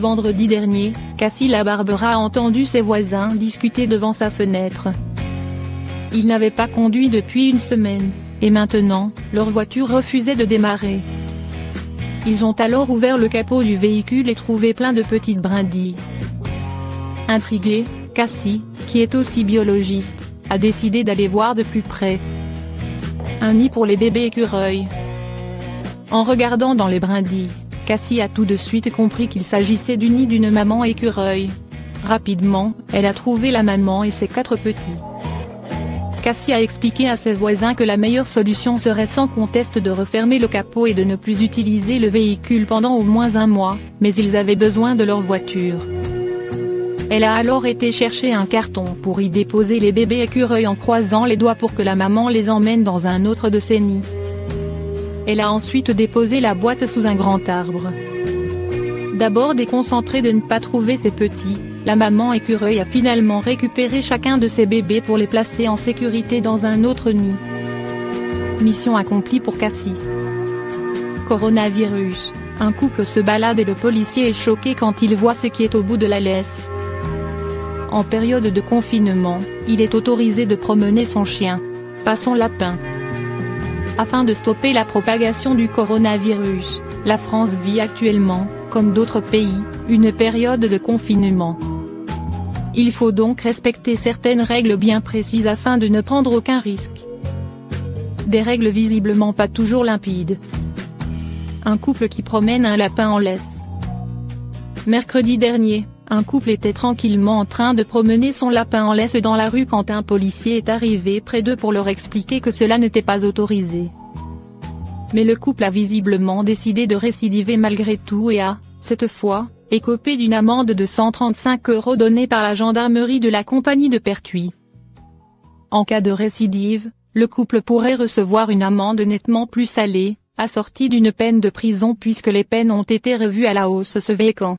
Vendredi dernier, Cassie la Barbera a entendu ses voisins discuter devant sa fenêtre. Ils n'avaient pas conduit depuis une semaine, et maintenant, leur voiture refusait de démarrer. Ils ont alors ouvert le capot du véhicule et trouvé plein de petites brindilles. Intriguée, Cassie, qui est aussi biologiste, a décidé d'aller voir de plus près. Un nid pour les bébés écureuils. En regardant dans les brindilles, Cassie a tout de suite compris qu'il s'agissait du nid d'une maman écureuil. Rapidement, elle a trouvé la maman et ses 4 petits. Cassie a expliqué à ses voisins que la meilleure solution serait sans conteste de refermer le capot et de ne plus utiliser le véhicule pendant au moins un mois, mais ils avaient besoin de leur voiture. Elle a alors été chercher un carton pour y déposer les bébés écureuils en croisant les doigts pour que la maman les emmène dans un autre de ses nids. Elle a ensuite déposé la boîte sous un grand arbre. D'abord déconcentrée de ne pas trouver ses petits, la maman écureuil a finalement récupéré chacun de ses bébés pour les placer en sécurité dans un autre nid. Mission accomplie pour Cassie. Coronavirus, un couple se balade et le policier est choqué quand il voit ce qui est au bout de la laisse. En période de confinement, il est autorisé de promener son chien, pas son lapin. Afin de stopper la propagation du coronavirus, la France vit actuellement, comme d'autres pays, une période de confinement. Il faut donc respecter certaines règles bien précises afin de ne prendre aucun risque. Des règles visiblement pas toujours limpides. Un couple qui promène un lapin en laisse. Mercredi dernier, un couple était tranquillement en train de promener son lapin en laisse dans la rue quand un policier est arrivé près d'eux pour leur expliquer que cela n'était pas autorisé. Mais le couple a visiblement décidé de récidiver malgré tout et a, cette fois, écopé d'une amende de 135 € donnée par la gendarmerie de la compagnie de Pertuis. En cas de récidive, le couple pourrait recevoir une amende nettement plus salée, assortie d'une peine de prison puisque les peines ont été revues à la hausse ce week-end.